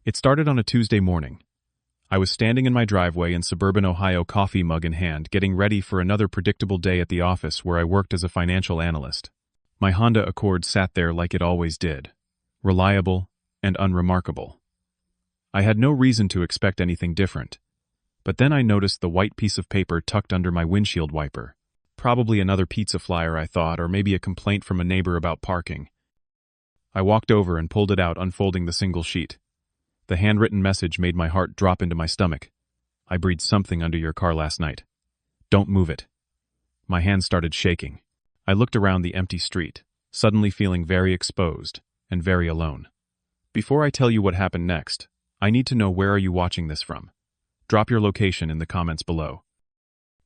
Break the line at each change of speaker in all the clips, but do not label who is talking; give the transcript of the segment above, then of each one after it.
It started on a Tuesday morning. I was standing in my driveway in suburban Ohio, coffee mug in hand, getting ready for another predictable day at the office where I worked as a financial analyst. My Honda Accord sat there like it always did, reliable and unremarkable. I had no reason to expect anything different, but then I noticed the white piece of paper tucked under my windshield wiper. Probably another pizza flyer, I thought, or maybe a complaint from a neighbor about parking. I walked over and pulled it out, unfolding the single sheet. The handwritten message made my heart drop into my stomach. I breathed something under your car last night. Don't move it. My hands started shaking. I looked around the empty street, suddenly feeling very exposed and very alone. Before I tell you what happened next, I need to know, where are you watching this from? Drop your location in the comments below.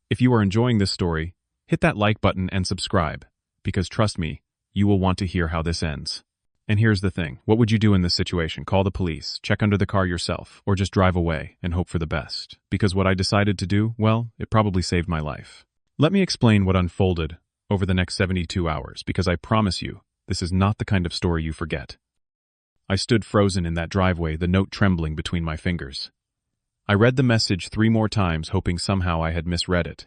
If you are enjoying this story, hit that like button and subscribe, because trust me, you will want to hear how this ends. And here's the thing, what would you do in this situation? Call the police, check under the car yourself, or just drive away and hope for the best? Because what I decided to do, well, it probably saved my life. Let me explain what unfolded over the next 72 hours, because I promise you, this is not the kind of story you forget. I stood frozen in that driveway, the note trembling between my fingers. I read the message 3 more times, hoping somehow I had misread it.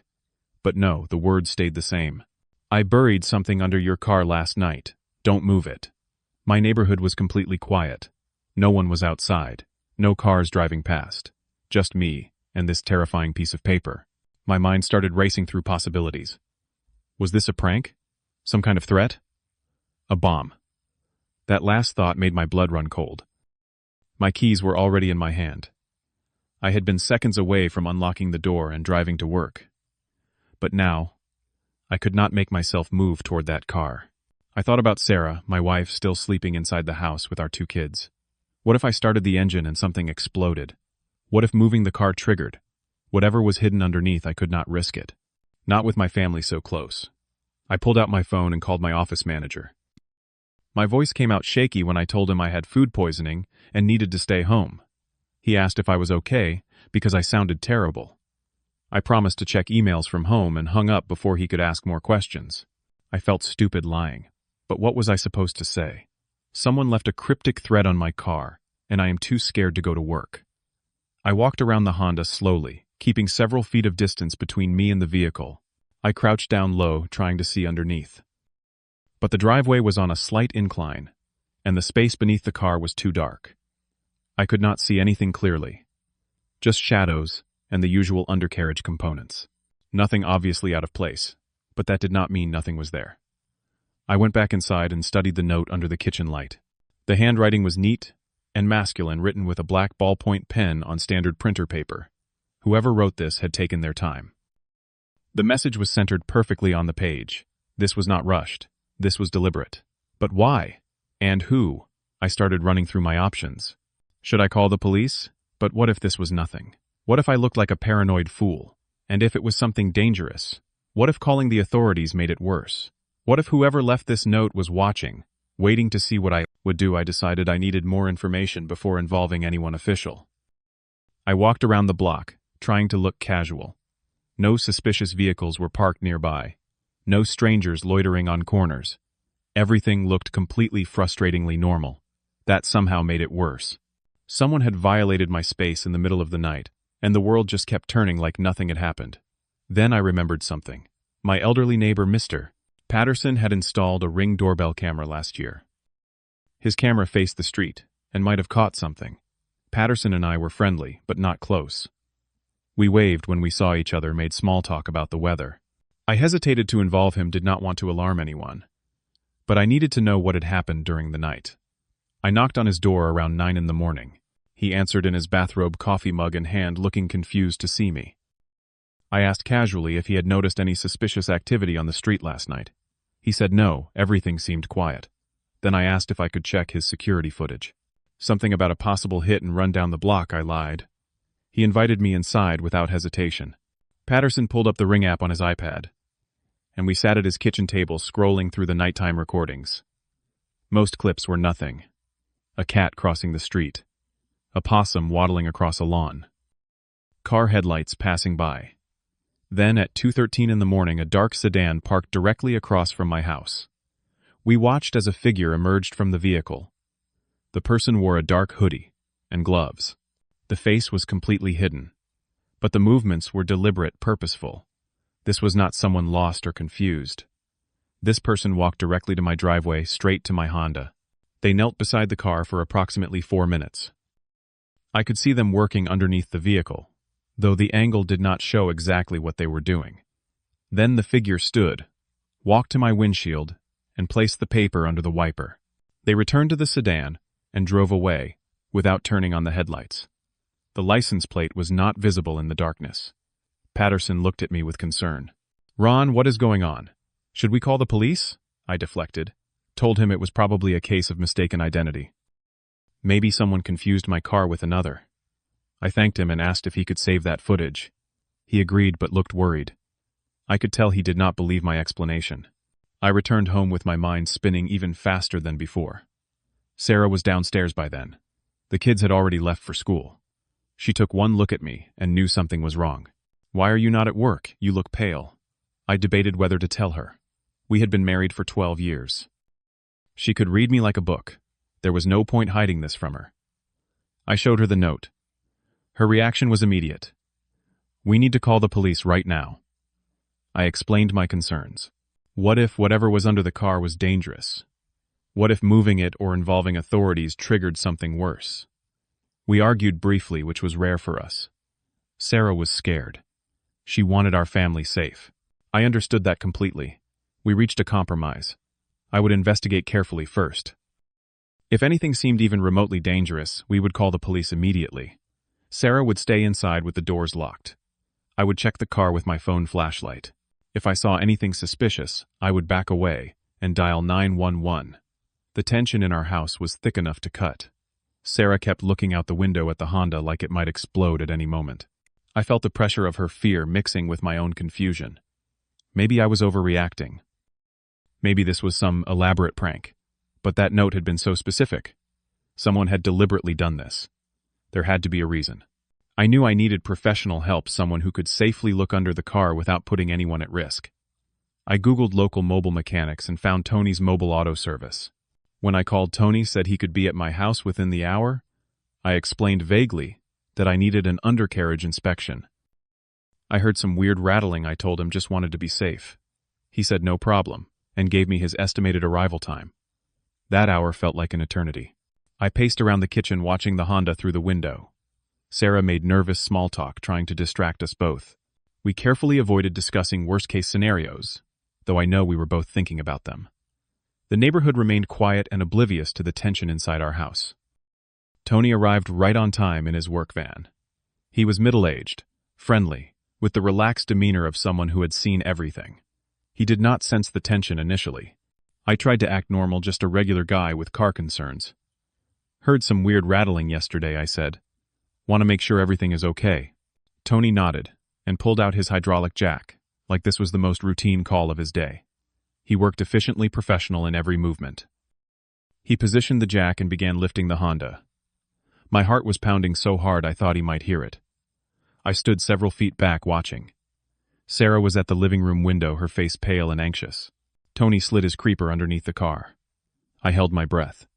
But no, the words stayed the same. I buried something under your car last night. Don't move it. My neighborhood was completely quiet. No one was outside. No cars driving past. Just me and this terrifying piece of paper. My mind started racing through possibilities. Was this a prank? Some kind of threat? A bomb. That last thought made my blood run cold. My keys were already in my hand. I had been seconds away from unlocking the door and driving to work. But now, I could not make myself move toward that car. I thought about Sarah, my wife, still sleeping inside the house with our 2 kids. What if I started the engine and something exploded? What if moving the car triggered? Whatever was hidden underneath, I could not risk it. Not with my family so close. I pulled out my phone and called my office manager. My voice came out shaky when I told him I had food poisoning and needed to stay home. He asked if I was okay because I sounded terrible. I promised to check emails from home and hung up before he could ask more questions. I felt stupid lying. But what was I supposed to say? Someone left a cryptic threat on my car, and I am too scared to go to work. I walked around the Honda slowly, keeping several feet of distance between me and the vehicle. I crouched down low, trying to see underneath. But the driveway was on a slight incline, and the space beneath the car was too dark. I could not see anything clearly. Just shadows and the usual undercarriage components. Nothing obviously out of place, but that did not mean nothing was there. I went back inside and studied the note under the kitchen light. The handwriting was neat and masculine, written with a black ballpoint pen on standard printer paper. Whoever wrote this had taken their time. The message was centered perfectly on the page. This was not rushed. This was deliberate. But why? And who? I started running through my options. Should I call the police? But what if this was nothing? What if I looked like a paranoid fool? And if it was something dangerous? What if calling the authorities made it worse? What if whoever left this note was watching, waiting to see what I would do? I decided I needed more information before involving anyone official. I walked around the block, trying to look casual. No suspicious vehicles were parked nearby. No strangers loitering on corners. Everything looked completely frustratingly normal. That somehow made it worse. Someone had violated my space in the middle of the night, and the world just kept turning like nothing had happened. Then I remembered something. My elderly neighbor, Mr. Patterson, had installed a Ring doorbell camera last year. His camera faced the street and might have caught something. Patterson and I were friendly, but not close. We waved when we saw each other, made small talk about the weather. I hesitated to involve him, did not want to alarm anyone. But I needed to know what had happened during the night. I knocked on his door around 9 in the morning. He answered in his bathrobe, coffee mug in hand, looking confused to see me. I asked casually if he had noticed any suspicious activity on the street last night. He said no, everything seemed quiet. Then I asked if I could check his security footage. Something about a possible hit and run down the block, I lied. He invited me inside without hesitation. Patterson pulled up the Ring app on his iPad, and we sat at his kitchen table scrolling through the nighttime recordings. Most clips were nothing. A cat crossing the street. A possum waddling across a lawn. Car headlights passing by. Then at 2:13 in the morning, a dark sedan parked directly across from my house. We watched as a figure emerged from the vehicle. The person wore a dark hoodie, and gloves. The face was completely hidden, but the movements were deliberate, purposeful. This was not someone lost or confused. This person walked directly to my driveway, straight to my Honda. They knelt beside the car for approximately 4 minutes. I could see them working underneath the vehicle, though the angle did not show exactly what they were doing. Then the figure stood, walked to my windshield, and placed the paper under the wiper. They returned to the sedan and drove away, without turning on the headlights. The license plate was not visible in the darkness. Patterson looked at me with concern. "Ron, what is going on? Should we call the police?" I deflected. Told him it was probably a case of mistaken identity. Maybe someone confused my car with another. I thanked him and asked if he could save that footage. He agreed but looked worried. I could tell he did not believe my explanation. I returned home with my mind spinning even faster than before. Sarah was downstairs by then. The kids had already left for school. She took one look at me and knew something was wrong. "Why are you not at work? You look pale." I debated whether to tell her. We had been married for 12 years. She could read me like a book. There was no point hiding this from her. I showed her the note. Her reaction was immediate. "We need to call the police right now." I explained my concerns. What if whatever was under the car was dangerous? What if moving it or involving authorities triggered something worse? We argued briefly, which was rare for us. Sarah was scared. She wanted our family safe. I understood that completely. We reached a compromise. I would investigate carefully first. If anything seemed even remotely dangerous, we would call the police immediately. Sarah would stay inside with the doors locked. I would check the car with my phone flashlight. If I saw anything suspicious, I would back away and dial 911. The tension in our house was thick enough to cut. Sarah kept looking out the window at the Honda like it might explode at any moment. I felt the pressure of her fear mixing with my own confusion. Maybe I was overreacting. Maybe this was some elaborate prank. But that note had been so specific. Someone had deliberately done this. There had to be a reason. I knew I needed professional help, someone who could safely look under the car without putting anyone at risk. I Googled local mobile mechanics and found Tony's mobile auto service. When I called, Tony said he could be at my house within the hour. I explained vaguely that I needed an undercarriage inspection. I heard some weird rattling. I told him just wanted to be safe. He said no problem and gave me his estimated arrival time. That hour felt like an eternity. I paced around the kitchen watching the Honda through the window. Sarah made nervous small talk, trying to distract us both. We carefully avoided discussing worst-case scenarios, though I know we were both thinking about them. The neighborhood remained quiet and oblivious to the tension inside our house. Tony arrived right on time in his work van. He was middle-aged, friendly, with the relaxed demeanor of someone who had seen everything. He did not sense the tension initially. I tried to act normal, just a regular guy with car concerns. "Heard some weird rattling yesterday," I said. "Want to make sure everything is okay." Tony nodded and pulled out his hydraulic jack, like this was the most routine call of his day. He worked efficiently, professional in every movement. He positioned the jack and began lifting the Honda. My heart was pounding so hard I thought he might hear it. I stood several feet back watching. Sarah was at the living room window, her face pale and anxious. Tony slid his creeper underneath the car. I held my breath.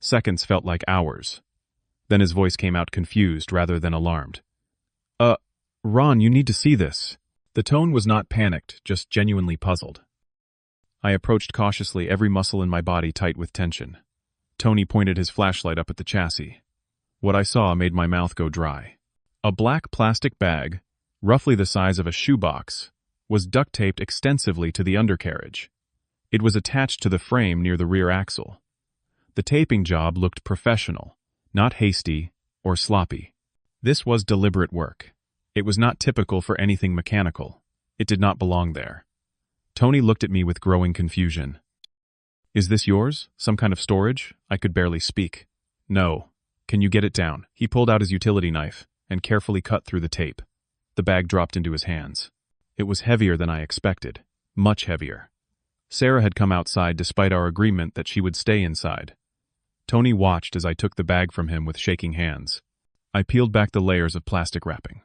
Seconds felt like hours. Then his voice came out confused rather than alarmed. Ron, you need to see this." The tone was not panicked, just genuinely puzzled. I approached cautiously, every muscle in my body tight with tension. Tony pointed his flashlight up at the chassis. What I saw made my mouth go dry. A black plastic bag, roughly the size of a shoebox, was duct-taped extensively to the undercarriage. It was attached to the frame near the rear axle. The taping job looked professional, not hasty or sloppy. This was deliberate work. It was not typical for anything mechanical. It did not belong there. Tony looked at me with growing confusion. "Is this yours? Some kind of storage?" I could barely speak. "No. Can you get it down?" He pulled out his utility knife and carefully cut through the tape. The bag dropped into his hands. It was heavier than I expected. Much heavier. Sarah had come outside despite our agreement that she would stay inside. Tony watched as I took the bag from him with shaking hands. I peeled back the layers of plastic wrapping.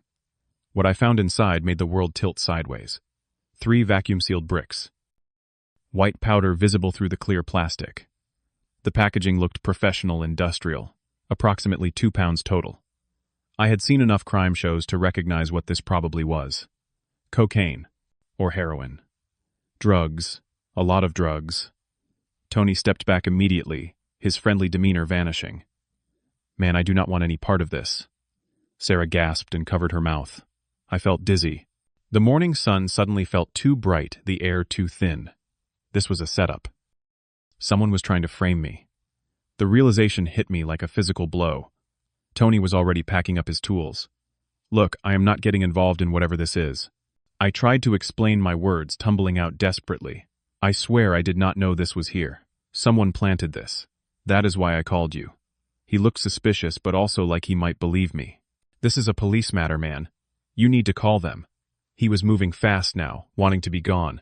What I found inside made the world tilt sideways. 3 vacuum-sealed bricks. White powder visible through the clear plastic. The packaging looked professional, industrial. approximately 2 pounds total. I had seen enough crime shows to recognize what this probably was. Cocaine. Or heroin. Drugs. A lot of drugs. Tony stepped back immediately, his friendly demeanor vanishing. Man, I do not want any part of this. Sarah gasped and covered her mouth. I felt dizzy. The morning sun suddenly felt too bright, the air too thin. This was a setup. Someone was trying to frame me. The realization hit me like a physical blow. Tony was already packing up his tools. Look, I am not getting involved in whatever this is. I tried to explain my words, tumbling out desperately. I swear I did not know this was here. Someone planted this. That is why I called you. He looked suspicious, but also like he might believe me. This is a police matter, man. You need to call them. He was moving fast now, wanting to be gone.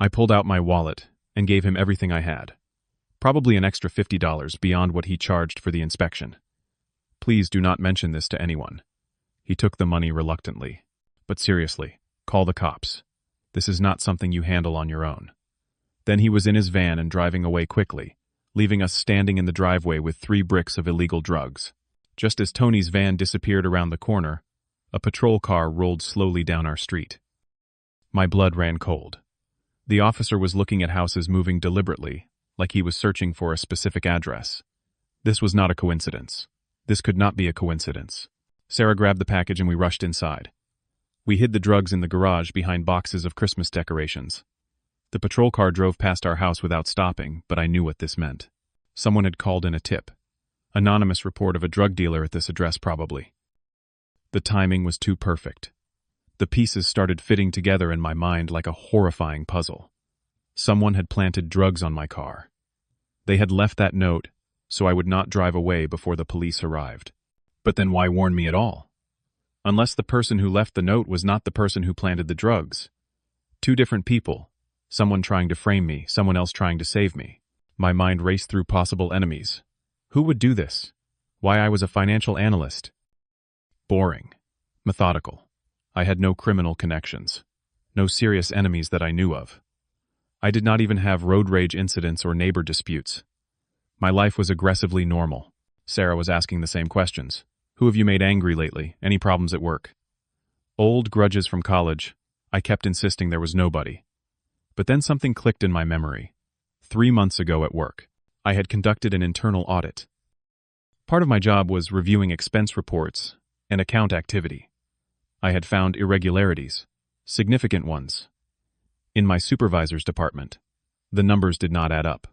I pulled out my wallet and gave him everything I had. Probably an extra $50 beyond what he charged for the inspection. Please do not mention this to anyone. He took the money reluctantly. But seriously, call the cops. This is not something you handle on your own. Then he was in his van and driving away quickly, leaving us standing in the driveway with 3 bricks of illegal drugs. Just as Tony's van disappeared around the corner, a patrol car rolled slowly down our street. My blood ran cold. The officer was looking at houses moving deliberately, like he was searching for a specific address. This was not a coincidence. This could not be a coincidence. Sarah grabbed the package and we rushed inside. We hid the drugs in the garage behind boxes of Christmas decorations. The patrol car drove past our house without stopping, but I knew what this meant. Someone had called in a tip. Anonymous report of a drug dealer at this address, probably. The timing was too perfect. The pieces started fitting together in my mind like a horrifying puzzle. Someone had planted drugs on my car. They had left that note so I would not drive away before the police arrived. But then why warn me at all? Unless the person who left the note was not the person who planted the drugs. 2 different people. Someone trying to frame me, someone else trying to save me. My mind raced through possible enemies. Who would do this? Why, I was a financial analyst. Boring. Methodical. I had no criminal connections. No serious enemies that I knew of. I did not even have road rage incidents or neighbor disputes. My life was aggressively normal. Sarah was asking the same questions. Who have you made angry lately? Any problems at work? Old grudges from college. I kept insisting there was nobody. But then something clicked in my memory. 3 months ago at work, I had conducted an internal audit. Part of my job was reviewing expense reports and account activity. I had found irregularities, significant ones. In my supervisor's department, the numbers did not add up.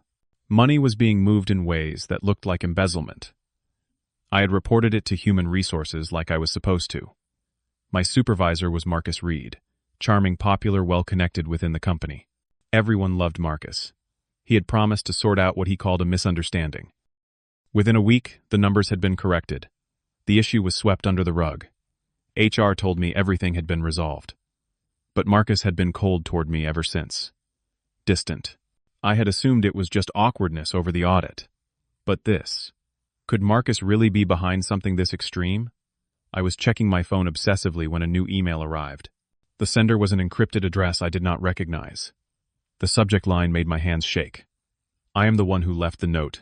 Money was being moved in ways that looked like embezzlement. I had reported it to human resources like I was supposed to. My supervisor was Marcus Reid, charming, popular, well-connected within the company. Everyone loved Marcus. He had promised to sort out what he called a misunderstanding. Within a week, the numbers had been corrected. The issue was swept under the rug. HR told me everything had been resolved. But Marcus had been cold toward me ever since. Distant. I had assumed it was just awkwardness over the audit. But this. Could Marcus really be behind something this extreme? I was checking my phone obsessively when a new email arrived. The sender was an encrypted address I did not recognize. The subject line made my hands shake. I am the one who left the note.